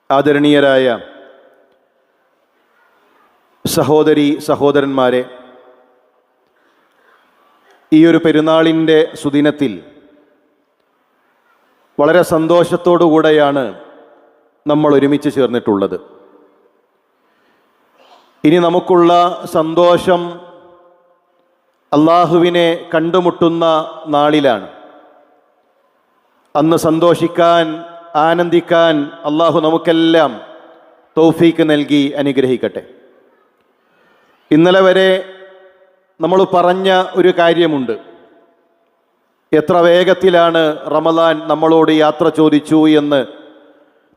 ആദരണീയരായ സഹോദരി സഹോദരന്മാരെ, ഈ ഒരു പെരുന്നാളിൻ്റെ സുദിനത്തിൽ വളരെ സന്തോഷത്തോടുകൂടെയാണ് നമ്മൾ ഒരുമിച്ച് ചേർന്നിട്ടുള്ളത്. ഇനി നമുക്കുള്ള സന്തോഷം അള്ളാഹുവിനെ കണ്ടുമുട്ടുന്ന നാളിലാണ്. അന്ന് സന്തോഷിക്കാൻ, ആനന്ദിക്കാൻ അള്ളാഹു നമുക്കെല്ലാം തൗഫീക്ക് നൽകി അനുഗ്രഹിക്കട്ടെ. ഇന്നലെ വരെ നമ്മൾ പറഞ്ഞ ഒരു കാര്യമുണ്ട്. എത്ര വേഗത്തിലാണ് റമദാൻ നമ്മളോട് യാത്ര ചോദിച്ചു എന്ന്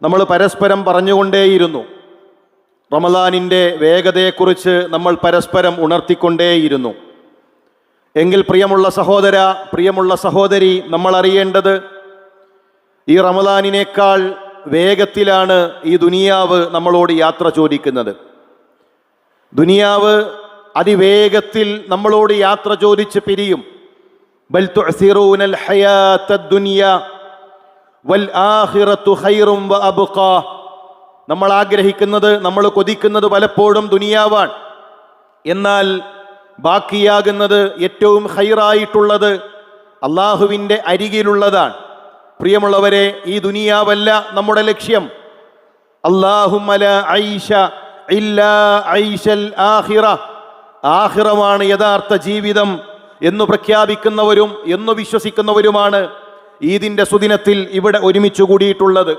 നമ്മൾ പരസ്പരം പറഞ്ഞുകൊണ്ടേയിരുന്നു. റമദാനിൻ്റെ വേഗതയെക്കുറിച്ച് നമ്മൾ പരസ്പരം ഉണർത്തിക്കൊണ്ടേയിരുന്നു. എങ്കിൽ പ്രിയമുള്ള സഹോദര, പ്രിയമുള്ള സഹോദരി, നമ്മൾ അറിയേണ്ടത് ഈ റമദാനിനേക്കാൾ വേഗത്തിലാണ് ഈ ദുനിയാവ് നമ്മളോട് യാത്ര ചോദിക്കുന്നത്. ദുനിയാവ് അതിവേഗത്തിൽ നമ്മളോട് യാത്ര ചോദിച്ച് പിരിയും. ബൽ തുഅ്സിറൂനൽ ഹയാത്തദ് ദുനിയ വൽ ആഖിറതു ഖൈറും വഅബ്ഖാ. നമ്മൾ ആഗ്രഹിക്കുന്നത്, നമ്മൾ കൊതിക്കുന്നത് പലപ്പോഴും ദുനിയാവാണ്. എന്നാൽ ബാക്കിയാകുന്നത്, ഏറ്റവും ഖൈറായിട്ടുള്ളത് അള്ളാഹുവിൻ്റെ അരികിലുള്ളതാണ്. പ്രിയമുള്ളവരെ, ഈ ദുനിയാവല്ല നമ്മുടെ ലക്ഷ്യം. അല്ലാഹുമ്മ ലാ ഐശ ഇല്ലാ ഐശൽ ആഖിറ. ആഖിറമാണ് യഥാർത്ഥ ജീവിതം എന്ന് പ്രഖ്യാപിക്കുന്നവരും എന്ന് വിശ്വസിക്കുന്നവരുമാണ് ഈദിൻ്റെ സുദിനത്തിൽ ഇവിടെ ഒരുമിച്ച് കൂടിയിട്ടുള്ളത്.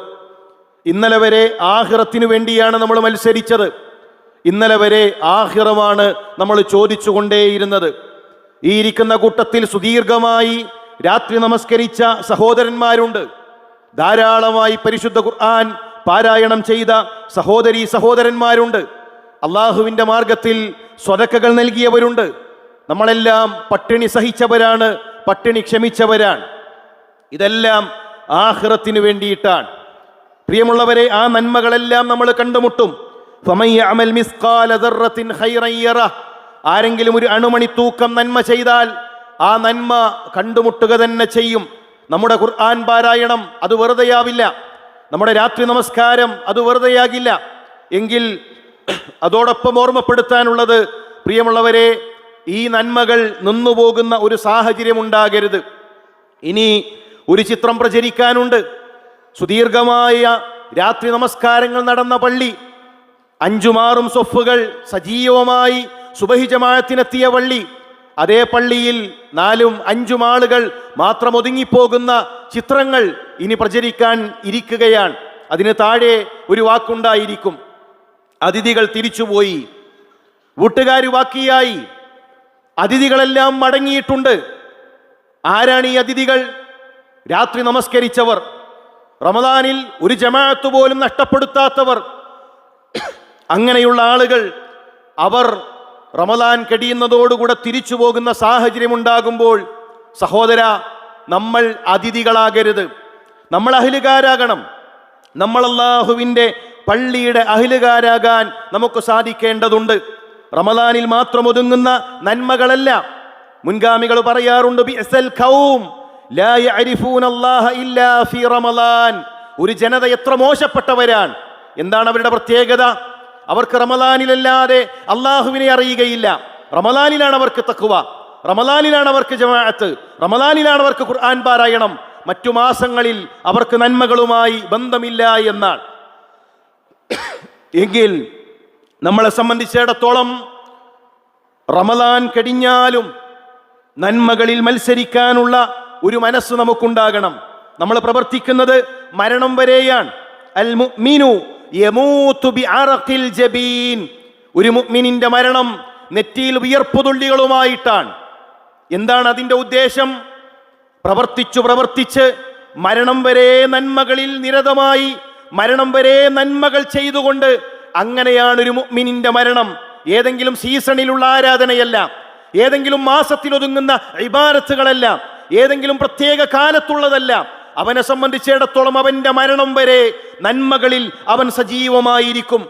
ഇന്നലെ വരെ ആഖിറത്തിനു വേണ്ടിയാണ് നമ്മൾ മത്സരിച്ചത്. ഇന്നലെ വരെ ആഖിറമാണ് നമ്മൾ ചോദിച്ചുകൊണ്ടേയിരുന്നത്. ഈ ഇരിക്കുന്ന കൂട്ടത്തിൽ സുദീർഘമായി രാത്രി നമസ്കരിച്ച സഹോദരന്മാരുണ്ട്. ധാരാളമായി പരിശുദ്ധ ഖുർആൻ പാരായണം ചെയ്ത സഹോദരീ സഹോദരന്മാരുണ്ട്. അള്ളാഹുവിൻ്റെ മാർഗത്തിൽ സ്വതക്കകൾ നൽകിയവരുണ്ട്. നമ്മളെല്ലാം പട്ടിണി സഹിച്ചവരാണ്, പട്ടിണി ക്ഷമിച്ചവരാണ്. ഇതെല്ലാം ആഖിറത്തിന് വേണ്ടിയിട്ടാണ്. പ്രിയമുള്ളവരെ, ആ നന്മകളെല്ലാം നമ്മൾ കണ്ടുമുട്ടും. ഫമൻ യഅമൽ മിസ്ഖാല ദർറത്തിൻ ഖൈറൻ യറഹ്. ആരെങ്കിലും ഒരു അണുമണി തൂക്കം നന്മ ചെയ്താൽ ആ നന്മ കണ്ടുമുട്ടുക തന്നെ ചെയ്യും. നമ്മുടെ ഖുർആൻ പാരായണം അത് വെറുതെയാവില്ല. നമ്മുടെ രാത്രി നമസ്കാരം അത് വെറുതെയാകില്ല. എങ്കിൽ അതോടൊപ്പം ഓർമ്മപ്പെടുത്താനുള്ളത്, പ്രിയമുള്ളവരെ, ഈ നന്മകൾ നിന്നുപോകുന്ന ഒരു സാഹചര്യം ഉണ്ടാകരുത്. ഇനി ഒരു ചിത്രം പ്രചരിക്കാനുണ്ട്. സുദീർഘമായ രാത്രി നമസ്കാരങ്ങൾ നടന്ന പള്ളി, 5-6 സ്വഫുകൾ സജീവമായി സുബഹി ജമാഅത്തിനെത്തിയ പള്ളി, അതേ പള്ളിയിൽ 4-5 ആളുകൾ മാത്രം ഒതുങ്ങിപ്പോകുന്ന ചിത്രങ്ങൾ ഇനി പ്രചരിക്കാൻ ഇരിക്കുകയാണ്. അതിന് താഴെ ഒരു വാക്കുണ്ടായിരിക്കും: അതിഥികൾ തിരിച്ചുപോയി, വീട്ടുകാർ ബാക്കിയായി, അതിഥികളെല്ലാം മടങ്ങിയിട്ടുണ്ട്. ആരാണ് ഈ അതിഥികൾ? രാത്രി നമസ്കരിച്ചവർ, റമദാനിൽ ഒരു ജമാഅത്ത് പോലും നഷ്ടപ്പെടുത്താത്തവർ. അങ്ങനെയുള്ള ആളുകൾ അവർ റമദാൻ കഴിയുന്നതോടുകൂടെ തിരിച്ചു പോകുന്ന സാഹചര്യമുണ്ടാകുമ്പോൾ, സഹോദര, നമ്മൾ അതിഥികളാകരുത്. നമ്മൾ അഹ്ലുകാരാകണം. നമ്മൾ അല്ലാഹുവിൻ്റെ പള്ളിയുടെ അഹ്ലുകാരാകാൻ നമുക്ക് സാധിക്കേണ്ടതുണ്ട്. റമദാനിൽ മാത്രം ഒതുങ്ങുന്ന നന്മകളല്ല. മുൻഗാമികൾ പറയാറുണ്ട്, ബിഅസൽ ഖൗം ലാ യഅരിഫൂന അല്ലാഹ ഇല്ലാ ഫീ റമദാൻ. ഒരു ജനത എത്ര മോശപ്പെട്ടവരാണ്! എന്താണ് അവരുടെ പ്രത്യേകത? അവർക്ക് റമദാനിലല്ലാതെ അള്ളാഹുവിനെ അറിയുകയില്ല. റമദാനിലാണ് അവർക്ക് തഖ്വ, റമദാനിലാണ് അവർക്ക് ജമാഅത്ത്, റമദാനിലാണ് അവർക്ക് ഖുർആൻ പാരായണം. മറ്റു മാസങ്ങളിൽ അവർക്ക് നന്മകളുമായി ബന്ധമില്ല എന്നാണ്. എങ്കിൽ നമ്മളെ സംബന്ധിച്ചിടത്തോളം റമദാൻ കഴിഞ്ഞാലും നന്മകളിൽ മത്സരിക്കാനുള്ള ഒരു മനസ്സ് നമുക്കുണ്ടാകണം. നമ്മൾ പ്രവർത്തിക്കുന്നത് മരണം വരെയാണ്. അൽ മുഅ്മിനു യമൂതു ബിഅറഖിൽ ജബീൻ. ഒരു മുഅ്മിനിന്റെ മരണം നെറ്റിയിൽ വിയർപ്പുതുള്ളികളുമായിട്ടാണ്. എന്താണ് അതിൻ്റെ ഉദ്ദേശം? പ്രവർത്തിച്ച് മരണം വരെ നന്മകളിൽ നിരതമായി, മരണം വരെ നന്മകൾ ചെയ്തുകൊണ്ട്, അങ്ങനെയാണ് ഒരു മുഅ്മിനിന്റെ മരണം. ഏതെങ്കിലും സീസണിലുള്ള ആരാധനയല്ല, ഏതെങ്കിലും മാസത്തിൽ ഒതുങ്ങുന്ന ഇബാദത്തുകളല്ല, ഏതെങ്കിലും പ്രത്യേക കാലത്തുള്ളതല്ല. അവനെ സംബന്ധിച്ചിടത്തോളം അവന്റെ മരണം വരെ നന്മകളിൽ അവൻ സജീവമായിരിക്കും.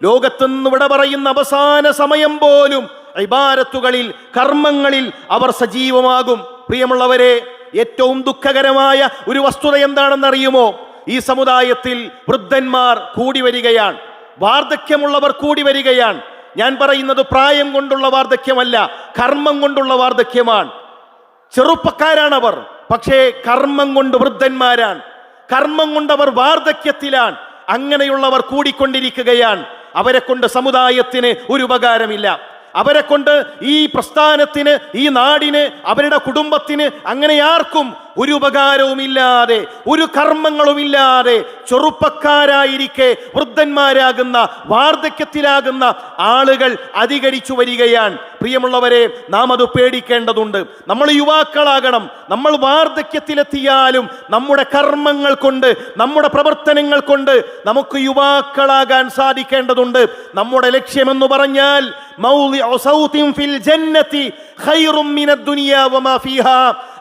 ലോകത്തുനിന്ന് വിട പറയുന്ന അവസാന സമയം പോലും ഇബാദത്തുകളിൽ, കർമ്മങ്ങളിൽ അവർ സജീവമാകും. പ്രിയമുള്ളവരെ, ഏറ്റവും ദുഃഖകരമായ ഒരു വസ്തുത എന്താണെന്നറിയുമോ? ഈ സമുദായത്തിൽ വൃദ്ധന്മാർ കൂടി വരികയാണ്, വാർദ്ധക്യമുള്ളവർ കൂടി വരികയാണ്. ഞാൻ പറയുന്നത് പ്രായം കൊണ്ടുള്ള വാർദ്ധക്യമല്ല, കർമ്മം കൊണ്ടുള്ള വാർദ്ധക്യമാണ്. ചെറുപ്പക്കാരാണവർ, പക്ഷേ കർമ്മം കൊണ്ട് വൃദ്ധന്മാരാണ്, കർമ്മം കൊണ്ടവർ വാർദ്ധക്യത്തിലാണ്. അങ്ങനെയുള്ളവർ കൂടിക്കൊണ്ടിരിക്കുകയാണ്. അവരെ കൊണ്ട് സമുദായത്തിന് ഒരു ഉപകാരമില്ല, അവരെ കൊണ്ട് ഈ പ്രസ്ഥാനത്തിന്, ഈ നാടിന്, അവരുടെ കുടുംബത്തിന്, അങ്ങനെ ആർക്കും ഒരു ഉപകാരവുമില്ലാതെ, ഒരു കർമ്മങ്ങളുമില്ലാതെ ചെറുപ്പക്കാരായിരിക്കെ വൃദ്ധന്മാരാകുന്ന, വാർദ്ധക്യത്തിലാകുന്ന ആളുകൾ അധികരിച്ചു വരികയാണ്. പ്രിയമുള്ളവരെ, നാം അത് പേടിക്കേണ്ടതുണ്ട്. നമ്മൾ യുവാക്കളാകണം. നമ്മൾ വാർദ്ധക്യത്തിലെത്തിയാലും നമ്മുടെ കർമ്മങ്ങൾ കൊണ്ട്, നമ്മുടെ പ്രവർത്തനങ്ങൾ കൊണ്ട് നമുക്ക് യുവാക്കളാകാൻ സാധിക്കേണ്ടതുണ്ട്. നമ്മുടെ ലക്ഷ്യമെന്ന് പറഞ്ഞാൽ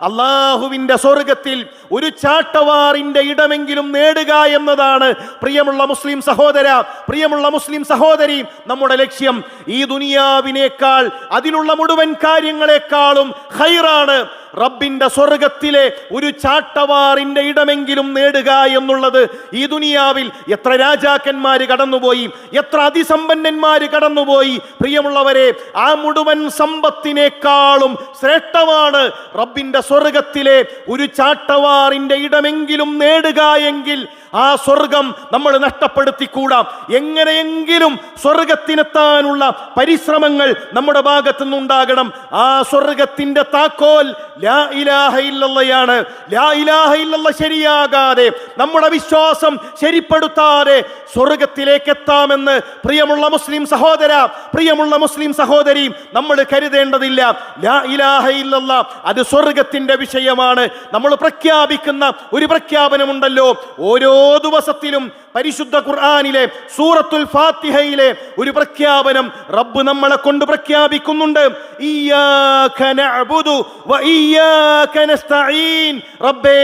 അള്ളാഹുവിന്റെ സ്വർഗത്തിൽ ഒരു ചാട്ടവാറിന്റെ ഇടമെങ്കിലും നേടുക എന്നതാണ് പ്രിയമുള്ള മുസ്ലിം സഹോദര, പ്രിയമുള്ള മുസ്ലിം സഹോദരി, നമ്മുടെ ലക്ഷ്യം. ഈ ദുനിയാവിനേക്കാൾ, അതിലുള്ള മുഴുവൻ കാര്യങ്ങളെക്കാളും ഖൈറാണ് റബ്ബിന്റെ സ്വർഗത്തിലെ ഒരു ചാട്ടവാറിന്റെ ഇടമെങ്കിലും നേടുക എന്നുള്ളത്. ഈ ദുനിയാവിൽ എത്ര രാജാക്കന്മാര് കടന്നുപോയി, എത്ര അതിസമ്പന്നന്മാര് കടന്നുപോയി. പ്രിയമുള്ളവരെ, ആ മുഴുവൻ സമ്പത്തിനേക്കാളും ശ്രേഷ്ഠമാണ് റബ്ബിന്റെ സ്വർഗത്തിലെ ഒരു ചാട്ടവാറിന്റെ ഇടമെങ്കിലും നേടുക എങ്കിൽ ആ സ്വർഗം നമ്മൾ നഷ്ടപ്പെടുത്തിക്കൂടാ. എങ്ങനെയെങ്കിലും സ്വർഗത്തിനെത്താനുള്ള പരിശ്രമങ്ങൾ നമ്മുടെ ഭാഗത്തു നിന്നുണ്ടാകണം. ആ സ്വർഗത്തിന്റെ താക്കോൽ ലാ ഇലാഹ ഇല്ലല്ലാഹയാണ്. ലാ ഇലാഹ ഇല്ലല്ലാഹ് ശരിയാകാതെ, നമ്മുടെ വിശ്വാസം ശരിപ്പെടുത്താതെ സ്വർഗത്തിലേക്ക് എത്താമെന്ന് പ്രിയമുള്ള മുസ്ലിം സഹോദര, പ്രിയമുള്ള മുസ്ലിം സഹോദരി, നമ്മൾ കരുതേണ്ടതില്ല. ലാ ഇലാഹ ഇല്ലല്ലാഹ് അത് സ്വർഗത്തിന്റെ വിഷയമാണ്. നമ്മൾ പ്രഖ്യാപിക്കുന്ന ഒരു പ്രഖ്യാപനമുണ്ടല്ലോ, ഓരോ ദിവസത്തിലും പരിശുദ്ധ ഖുർആനിലെ സൂറത്തുൽ ഫാത്തിഹയിലെ ഒരു പ്രഖ്യാപനം റബ്ബ് നമ്മളെ കൊണ്ട് പ്രഖ്യാപിക്കുന്നുണ്ട്. ഇയ്യാക നഅ്ബുദു വ ഇയ്യാക നസ്തഈൻ. റബ്ബേ,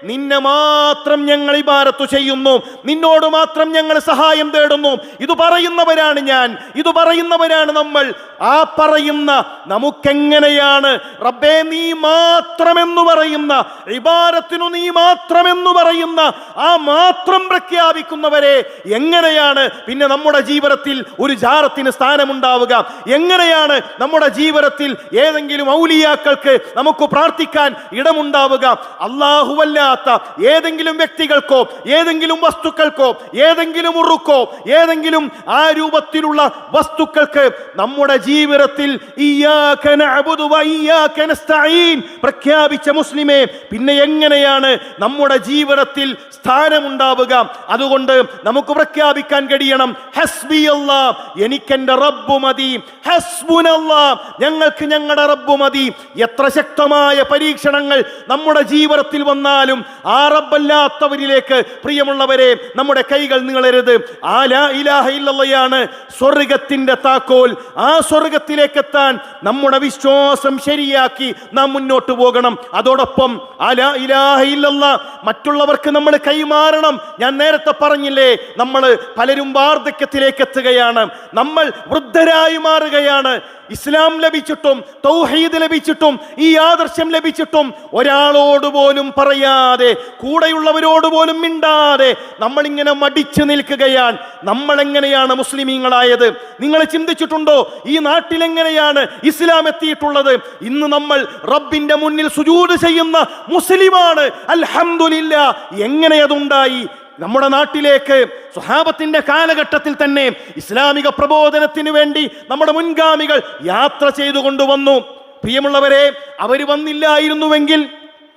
നിന്നെ മാത്രം ഞങ്ങൾ ഇബാദത്ത് ചെയ്യുന്നു, നിന്നോട് മാത്രം ഞങ്ങൾ സഹായം തേടുന്നു. ഇത് പറയുന്നവരാണ് ഞാൻ, ഇത് പറയുന്നവരാണ് നമ്മൾ. ആ പറയുന്ന നമുക്കെങ്ങനെയാണ് റബ്ബേ നീ മാത്രമെന്ന് പറയുന്ന, ഇബാദത്തിനു നീ മാത്രമെന്ന് പറയുന്ന ആ മാത്രം പ്രഖ്യാപിക്കുന്നവരെ എങ്ങനെയാണ് പിന്നെ നമ്മുടെ ജീവിതത്തിൽ ഒരു ജാറത്തിന് സ്ഥാനമുണ്ടാവുക? എങ്ങനെയാണ് നമ്മുടെ ജീവിതത്തിൽ ഏതെങ്കിലും ഔലിയാക്കൾക്ക് നമുക്ക് പ്രാർത്ഥിക്കാൻ ഇടമുണ്ടാവുക? അല്ലാഹുവല്ലാത്ത ഏതെങ്കിലും വ്യക്തികൾക്കോ, ഏതെങ്കിലും വസ്തുക്കൾക്കോ, ഏതെങ്കിലും ഉറുക്കോ, ഏതെങ്കിലും ആ രൂപത്തിലുള്ള വസ്തുക്കൾക്ക് നമ്മുടെ ജീവിതത്തിൽ ഇയ്യാക നഅ്ബുദു വ ഇയ്യാക നസ്തഈൻ പ്രഖ്യാപിച്ച മുസ്ലിമേ, പിന്നെ എങ്ങനെയാണ് നമ്മുടെ ജീവിതത്തിൽ സ്ഥാനമുണ്ടാവുക? അതുകൊണ്ട് നമുക്ക് പ്രഖ്യാപിക്കാൻ കഴിയണം, ഹസ്ബി അല്ലാഹ്, എനിക്കെന്റെ റബ്ബ് മതി. ഹസ്ബുനല്ലാഹ്, ഞങ്ങൾക്ക് ഞങ്ങളുടെ റബ്ബ് മതി. എത്ര ശക്തമായ പരീക്ഷണങ്ങൾ നമ്മുടെ ജീവിതത്തിൽ വന്നാലും ആ റബ്ബല്ലാത്തവരിലേക്ക് പ്രിയമുള്ളവരെ നമ്മുടെ കൈകൾ നീളരുത്. ആ ലാ ഇലാഹ ഇല്ലല്ലാഹയാണ് സ്വർഗത്തിന്റെ താക്കോൽ. ആ സ്വർഗത്തിലേക്ക് എത്താൻ നമ്മുടെ വിശ്വാസം ശരിയാക്കി നാം മുന്നോട്ട് പോകണം. അതോടൊപ്പം ആ ലാ ഇലാഹ ഇല്ലല്ലാഹ് മറ്റുള്ളവർക്ക് നമ്മൾ കൈമാറണം. ഞാൻ നേരത്തെ പറഞ്ഞില്ലേ, നമ്മൾ പലരും വാർദ്ധക്യത്തിലേക്ക് എത്തുകയാണ്, നമ്മൾ വൃദ്ധരായി മാറുകയാണ്. ഇസ്ലാം ലഭിച്ചിട്ടും തൗഹീദ് ലഭിച്ചിട്ടും ഈ ആദർശം ലഭിച്ചിട്ടും ഒരാളോട് പോലും പറയാതെ, കൂടെയുള്ളവരോട് പോലും മിണ്ടാതെ നമ്മളിങ്ങനെ മടിച്ചു നിൽക്കുകയാണ്. നമ്മൾ എങ്ങനെയാണ് മുസ്ലിമീങ്ങളായത്? നിങ്ങൾ ചിന്തിച്ചിട്ടുണ്ടോ? ഈ നാട്ടിൽ എങ്ങനെയാണ് ഇസ്ലാം എത്തിയിട്ടുള്ളത്? ഇന്ന് നമ്മൾ റബ്ബിന്റെ മുന്നിൽ സുജൂദ് ചെയ്യുന്ന മുസ്ലിമാണ്. അൽഹംദുലില്ലാ. എങ്ങനെ അതുണ്ടായി? നമ്മുടെ നാട്ടിലേക്ക് സ്വഹാബത്തിന്റെ കാലഘട്ടത്തിൽ തന്നെ ഇസ്ലാമിക പ്രബോധനത്തിന് വേണ്ടി നമ്മുടെ മുൻഗാമികൾ യാത്ര ചെയ്തു കൊണ്ടുവന്നു. പ്രിയമുള്ളവരെ, അവര് വന്നില്ലായിരുന്നുവെങ്കിൽ,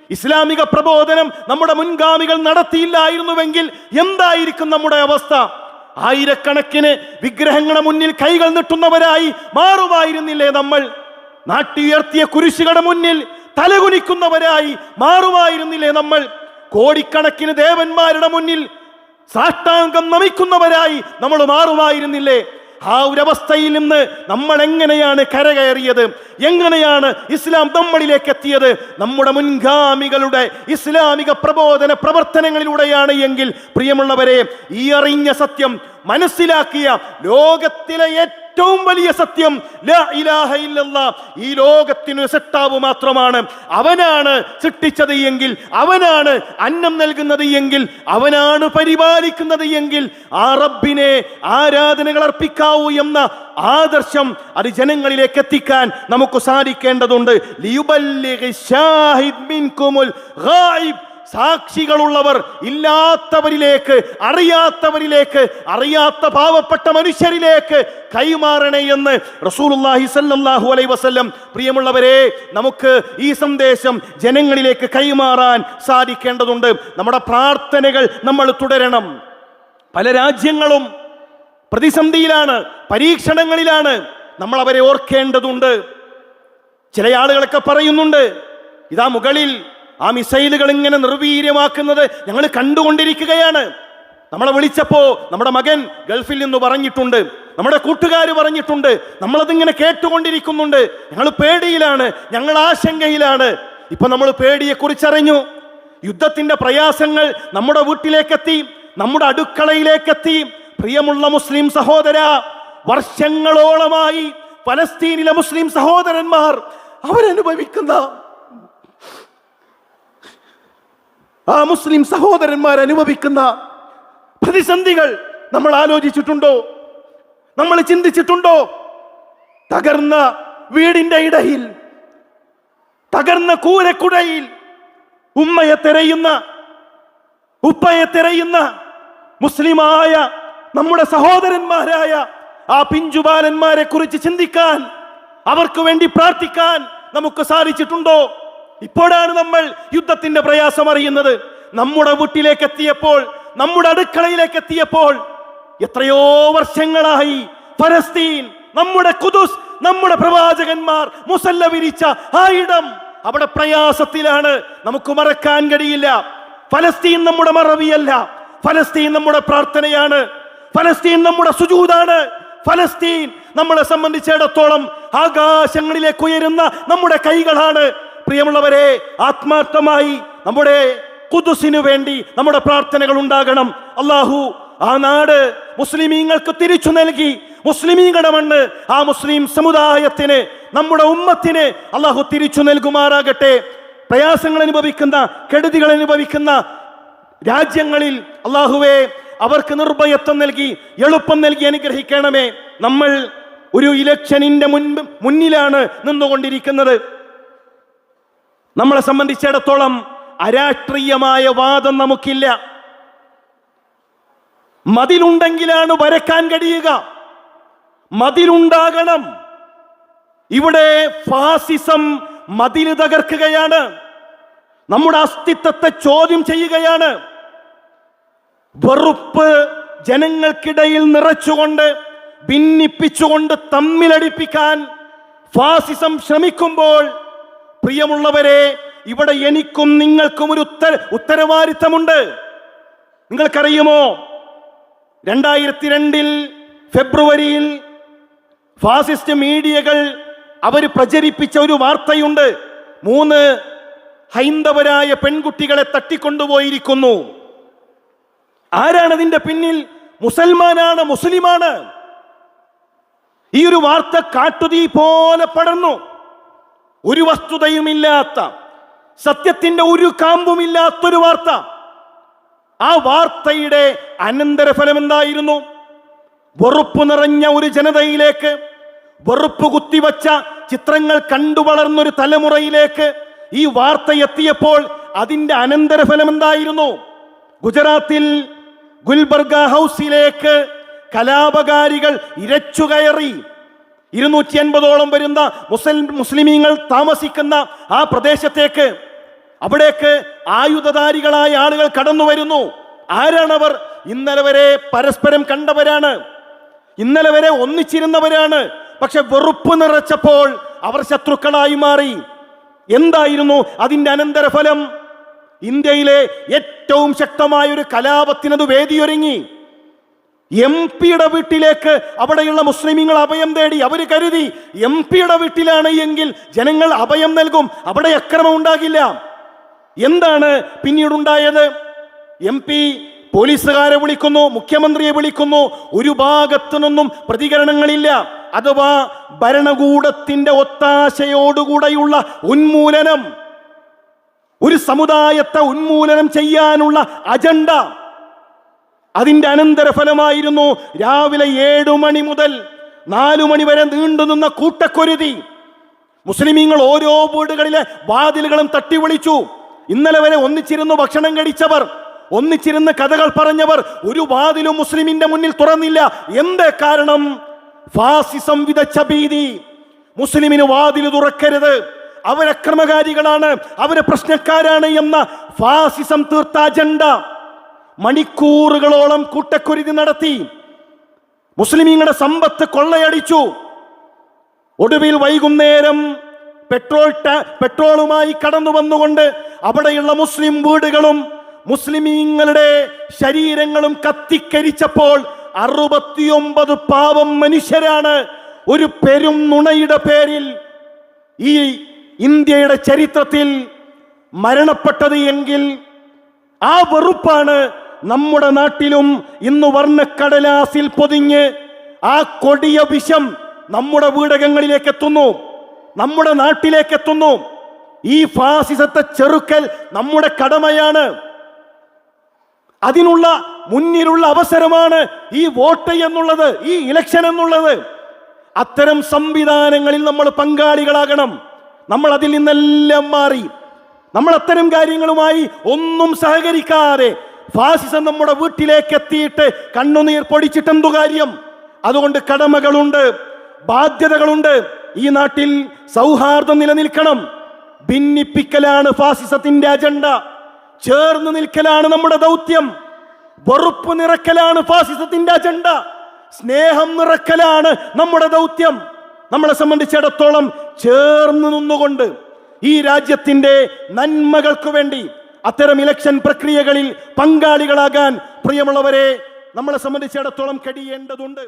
ഇസ്ലാമിക പ്രബോധനം നമ്മുടെ മുൻഗാമികൾ നടത്തിയില്ലായിരുന്നുവെങ്കിൽ എന്തായിരിക്കും നമ്മുടെ അവസ്ഥ? ആയിരക്കണക്കിന് വിഗ്രഹങ്ങളുടെ മുന്നിൽ കൈകൾ നീട്ടുന്നവരായി മാറുമായിരുന്നില്ലേ നമ്മൾ? നാട്ടിയുയർത്തിയ കുരിശുകളുടെ മുന്നിൽ തലകുനിക്കുന്നവരായി മാറുമായിരുന്നില്ലേ നമ്മൾ? കോടിക്കണക്കിന് ദേവന്മാരുടെ മുന്നിൽ സാഷ്ടാംഗം നമിക്കുന്നവരായി നമ്മൾ മാറുമായിരുന്നില്ലേ? ആ ഒരു അവസ്ഥയിൽ നിന്ന് നമ്മൾ എങ്ങനെയാണ് കരകയറിയത്? എങ്ങനെയാണ് ഇസ്ലാം നമ്മളിലേക്ക് എത്തിയത്? നമ്മുടെ മുൻഗാമികളുടെ ഇസ്ലാമിക പ്രബോധന പ്രവർത്തനങ്ങളിലൂടെയാണ് എങ്കിൽ പ്രിയമുള്ളവരെ, ഈ അറിഞ്ഞ സത്യം മനസ്സിലാക്കിയ ലോകത്തിലെ ഏറ്റവും വലിയ സത്യം ലാ ഇലാഹ ഇല്ലല്ലാഹ്, ഈ ലോകത്തിന് സൃഷ്ടാവ് മാത്രമാണ്. അവനാണ് സൃഷ്ടിച്ചത് എങ്കിൽ, അവനാണ് അന്നം നൽകുന്നത് എങ്കിൽ, അവനാണ് പരിപാലിക്കുന്നത് എങ്കിൽ ആ റബ്ബിനെ ആരാധനകൾ അർപ്പിക്കാവൂ എന്ന ആദർശം അത് ജനങ്ങളിലേക്ക് എത്തിക്കാൻ നമുക്ക് സാധിക്കേണ്ടതുണ്ട്. ലിയുബല്ലിഗി ഷാഹിദ് മിൻകുമുൽ ഗായിബ്, സാക്ഷികളുള്ളവർ ഇല്ലാത്തവരിലേക്ക്, അറിയാത്തവരിലേക്ക്, അറിയാത്ത പാവപ്പെട്ട മനുഷ്യരിലേക്ക് കൈമാറണേ എന്ന് റസൂലുള്ളാഹി സ്വല്ലല്ലാഹു അലൈഹി വസല്ലം. പ്രിയമുള്ളവരെ, നമുക്ക് ഈ സന്ദേശം ജനങ്ങളിലേക്ക് കൈമാറാൻ സാധിക്കേണ്ടതുണ്ട്. നമ്മുടെ പ്രാർത്ഥനകൾ നമ്മൾ തുടരണം. പല രാജ്യങ്ങളും പ്രതിസന്ധിയിലാണ്, പരീക്ഷണങ്ങളിലാണ്. നമ്മൾ അവരെ ഓർക്കേണ്ടതുണ്ട്. ചില ആളുകളൊക്കെ പറയുന്നുണ്ട്, ഇതാ മുകളിൽ ആ മിസൈലുകൾ ഇങ്ങനെ നിർവീര്യമാക്കുന്നത് ഞങ്ങൾ കണ്ടുകൊണ്ടിരിക്കുകയാണ്. നമ്മളെ വിളിച്ചപ്പോ നമ്മുടെ മകൻ ഗൾഫിൽ നിന്ന് പറഞ്ഞിട്ടുണ്ട്, നമ്മുടെ കൂട്ടുകാർ പറഞ്ഞിട്ടുണ്ട്, നമ്മളതിങ്ങനെ കേട്ടുകൊണ്ടിരിക്കുന്നുണ്ട്. ഞങ്ങൾ പേടിയിലാണ്, ഞങ്ങൾ ആശങ്കയിലാണ്. ഇപ്പൊ നമ്മൾ പേടിയെ കുറിച്ചറിഞ്ഞു. യുദ്ധത്തിന്റെ പ്രയാസങ്ങൾ നമ്മുടെ വീട്ടിലേക്കെത്തി, നമ്മുടെ അടുക്കളയിലേക്കെത്തി. പ്രിയമുള്ള മുസ്ലിം സഹോദര, വർഷങ്ങളോളമായി ഫലസ്തീനിലെ മുസ്ലിം സഹോദരന്മാർ അവരനുഭവിക്കുന്ന, ആ മുസ്ലിം സഹോദരന്മാർ അനുഭവിക്കുന്ന പ്രതിസന്ധികൾ നമ്മൾ ആലോചിച്ചിട്ടുണ്ടോ? നമ്മൾ ചിന്തിച്ചിട്ടുണ്ടോ? തകർന്ന വീടിന്റെ ഇടയിൽ, തകർന്ന കൂരക്കുടയിൽ ഉമ്മയെ തിരയുന്ന, ഉപ്പയെ തിരയുന്ന മുസ്ലിമായ നമ്മുടെ സഹോദരന്മാരായ ആ പിഞ്ചുബാലന്മാരെ കുറിച്ച് ചിന്തിക്കാൻ, അവർക്ക് വേണ്ടി പ്രാർത്ഥിക്കാൻ നമുക്ക് സാധിച്ചിട്ടുണ്ടോ? ഇപ്പോഴാണ് നമ്മൾ യുദ്ധത്തിന്റെ പ്രയാസം അറിയുന്നത്. നമ്മുടെ വീട്ടിലേക്ക് എത്തിയപ്പോൾ, നമ്മുടെ അടുക്കളയിലേക്ക് എത്തിയപ്പോൾ, എത്രയോ വർഷങ്ങളായി ഫലസ്തീൻ, നമ്മുടെ ഖുദുസ്, നമ്മുടെ പ്രവാചകന്മാർ മുസല്ല വിരിച്ച ആ ഇടം, അവിടെ പ്രയാസത്തിലാണ്. നമുക്ക് മറക്കാൻ കഴിയില്ല. ഫലസ്തീൻ നമ്മുടെ മറവിയല്ല, ഫലസ്തീൻ നമ്മുടെ പ്രാർത്ഥനയാണ്, ഫലസ്തീൻ നമ്മുടെ സുജൂദാണ്. ഫലസ്തീൻ നമ്മളെ സംബന്ധിച്ചിടത്തോളം ആകാശങ്ങളിലേക്ക് ഉയരുന്ന നമ്മുടെ കൈകളാണ്. പ്രിയമുള്ളവരെ, ആത്മാർത്ഥമായി നമ്മുടെ ഖുദ്സിനു വേണ്ടി നമ്മുടെ പ്രാർത്ഥനകൾ ഉണ്ടാകണം. അല്ലാഹു ആ നാട് മുസ്ലിമീങ്ങൾക്ക് തിരിച്ചു നൽകി. മുസ്ലിമീങ്ങളുടെ മണ്ണ് ആ മുസ്ലിം സമുദായത്തിന്, നമ്മുടെ ഉമ്മത്തിന് അല്ലാഹു തിരിച്ചു നൽകുമാറാകട്ടെ. പ്രയാസങ്ങൾ അനുഭവിക്കുന്ന, കെടുതികൾ അനുഭവിക്കുന്ന രാജ്യങ്ങളിൽ അല്ലാഹുവേ അവർക്ക് നിർഭയത്വം നൽകി, എളുപ്പം നൽകി അനുഗ്രഹിക്കണമേ. നമ്മൾ ഒരു ഇലക്ഷനിന്റെ മുന്നിലാണ് നിന്നുകൊണ്ടിരിക്കുന്നത്. നമ്മളെ സംബന്ധിച്ചിടത്തോളം അരാഷ്ട്രീയമായ വാദം നമുക്കില്ല. മതിലുണ്ടെങ്കിലാണ് വരക്കാൻ കഴിയുക. മതിലുണ്ടാകണം. ഇവിടെ ഫാസിസം മതിൽ തകർക്കുകയാണ്, നമ്മുടെ അസ്തിത്വത്തെ ചോദ്യം ചെയ്യുകയാണ്. വെറുപ്പ് ജനങ്ങൾക്കിടയിൽ നിറച്ചുകൊണ്ട്, ഭിന്നിപ്പിച്ചുകൊണ്ട്, തമ്മിലടിപ്പിക്കാൻ ഫാസിസം ശ്രമിക്കുമ്പോൾ, പ്രിയമുള്ളവരെ, ഇവിടെ എനിക്കും നിങ്ങൾക്കും ഒരു ഉത്തരവാദിത്തമുണ്ട്. നിങ്ങൾക്കറിയുമോ, 2002 ഫെബ്രുവരിയിൽ ഫാസിസ്റ്റ് മീഡിയകൾ അവർ പ്രചരിപ്പിച്ച ഒരു വാർത്തയുണ്ട്. 3 ഹൈന്ദവരായ പെൺകുട്ടികളെ തട്ടിക്കൊണ്ടുപോയിരിക്കുന്നു. ആരാണ് അതിന്റെ പിന്നിൽ? മുസൽമാനാണ്, മുസ്ലിമാണ്. ഈ ഒരു വാർത്ത കാട്ടുതീ പോലെ പടർന്നു. ഒരു വസ്തുതയുമില്ലാത്ത, സത്യത്തിന്റെ ഒരു കാമ്പുമില്ലാത്തൊരു വാർത്ത. ആ വാർത്തയുടെ അനന്തരഫലം എന്തായിരുന്നു? വെറുപ്പ് നിറഞ്ഞ ഒരു ജനതയിലേക്ക്, വെറുപ്പ് കുത്തിവച്ച ചിത്രങ്ങൾ കണ്ടു വളർന്നൊരു തലമുറയിലേക്ക് ഈ വാർത്ത എത്തിയപ്പോൾ അതിന്റെ അനന്തരഫലം എന്തായിരുന്നു? ഗുജറാത്തിൽ ഗുൽബർഗ ഹൗസിലേക്ക് കലാപകാരികൾ ഇരച്ചുകയറി. 250ഓളം വരുന്ന മുസ്ലിമീങ്ങൾ താമസിക്കുന്ന ആ പ്രദേശത്തേക്ക്, അവിടേക്ക് ആയുധധാരികളായ ആളുകൾ കടന്നു വരുന്നു. ആരാണവർ? ഇന്നലെ വരെ പരസ്പരം കണ്ടവരാണ്, ഇന്നലെ വരെ ഒന്നിച്ചിരുന്നവരാണ്. പക്ഷെ വെറുപ്പ് നിറച്ചപ്പോൾ അവർ ശത്രുക്കളായി മാറി. എന്തായിരുന്നു അതിന്റെ അനന്തരഫലം? ഇന്ത്യയിലെ ഏറ്റവും ശക്തമായ ഒരു കലാപത്തിനത് വേദിയൊരുങ്ങി. MP യുടെ വീട്ടിലേക്ക് അവിടെയുള്ള മുസ്ലിമീങ്ങൾ അഭയം തേടി. അവർ കരുതി MP യുടെ വീട്ടിലാണ് എങ്കിൽ ജനങ്ങൾ അഭയം നൽകും, അവിടെ അക്രമം ഉണ്ടാകില്ല. എന്താണ് പിന്നീടുണ്ടായത്? MP പോലീസുകാരെ വിളിക്കുന്നു, മുഖ്യമന്ത്രിയെ വിളിക്കുന്നു. ഒരു ഭാഗത്തു നിന്നും പ്രതികരണങ്ങളില്ല. അഥവാ ഭരണകൂടത്തിന്റെ ഒത്താശയോടുകൂടെയുള്ള ഉന്മൂലനം, ഒരു സമുദായത്തെ ഉന്മൂലനം ചെയ്യാനുള്ള അജണ്ട. അതിന്റെ അനന്തരഫലമായിരുന്നു രാവിലെ 7 മണി മുതൽ 4 മണി വരെ നീണ്ടുനിന്ന കൂട്ടക്കൊരുതി. മുസ്ലിമീങ്ങൾ ഓരോ വീടുകളിലെ വാതിലുകളും തട്ടി വിളിച്ചു. ഇന്നലെ വരെ ഒന്നിച്ചിരുന്ന് ഭക്ഷണം കഴിച്ചവർ, ഒന്നിച്ചിരുന്ന് കഥകൾ പറഞ്ഞവർ ഒരു വാതിലും മുസ്ലിമിന്റെ മുന്നിൽ തുറന്നില്ല. എന്തേ കാരണം? ഫാസിസം വിതച്ച ഭീതി. മുസ്ലിമിന് വാതിൽ തുറക്കരുത്, അവരക്രമകാരികളാണ്, അവര് പ്രശ്നക്കാരാണ് എന്ന ഫാസിസം തീർത്ത അജണ്ട മണിക്കൂറുകളോളം കൂട്ടക്കുരുതി നടത്തി. മുസ്ലിമീങ്ങളുടെ സമ്പത്ത് കൊള്ളയടിച്ചു. ഒടുവിൽ വൈകുന്നേരം പെട്രോളുമായി കടന്നു വന്നുകൊണ്ട് അവിടെയുള്ള മുസ്ലിം വീടുകളും മുസ്ലിമീങ്ങളുടെ ശരീരങ്ങളും കത്തിക്കരിച്ചപ്പോൾ 69 പാവം മനുഷ്യരാണ് ഒരു പെരും നുണയുടെ പേരിൽ ഈ ഇന്ത്യയുടെ ചരിത്രത്തിൽ മരണപ്പെട്ടത് എങ്കിൽ ആ വെറുപ്പാണ് നമ്മുടെ നാട്ടിലും ഇന്ന് വർണ്ണക്കടലാസിൽ പൊതിഞ്ഞ് ആ കൊടിയ വിഷം നമ്മുടെ വീടകങ്ങളിലേക്ക് എത്തുന്നു, നമ്മുടെ നാട്ടിലേക്ക് എത്തുന്നു. ഈ ഫാസിസത്തെ ചെറുക്കൽ നമ്മുടെ കടമയാണ്. അതിനുള്ള മുന്നിലുള്ള അവസരമാണ് ഈ വോട്ട് എന്നുള്ളത്, ഈ ഇലക്ഷൻ എന്നുള്ളത്. അത്തരം സംവിധാനങ്ങളിൽ നമ്മൾ പങ്കാളികളാകണം. നമ്മൾ അതിൽ നിന്നെല്ലാം മാറി നമ്മൾ അത്തരം കാര്യങ്ങളുമായി ഒന്നും സഹകരിക്കാതെ ഫാസിസം നമ്മുടെ വീട്ടിലേക്ക് എത്തിയിട്ട് കണ്ണുനീർ പൊടിച്ചിട്ട് എന്തു കാര്യം? അതുകൊണ്ട് കടമകളുണ്ട്, ബാധ്യതകളുണ്ട്. ഈ നാട്ടിൽ സൗഹാർദ്ദം നിലനിൽക്കണം. ഭിന്നിപ്പിക്കലാണ് ഫാസിസത്തിന്റെ അജണ്ട, ചേർന്ന് നിൽക്കലാണ് നമ്മുടെ ദൗത്യം. വെറുപ്പ് നിറക്കലാണ് ഫാസിസത്തിന്റെ അജണ്ട, സ്നേഹം നിറക്കലാണ് നമ്മുടെ ദൗത്യം. നമ്മളെ സംബന്ധിച്ചിടത്തോളം ചേർന്ന് നിന്നുകൊണ്ട് ഈ രാജ്യത്തിന്റെ നന്മകൾക്ക് വേണ്ടി അത്തരം ഇലക്ഷൻ പ്രക്രിയകളിൽ പങ്കാളികളാകാൻ പ്രിയമുള്ളവരെ നമ്മളെ സംബന്ധിച്ചിടത്തോളം കഴിയേണ്ടതുണ്ട്.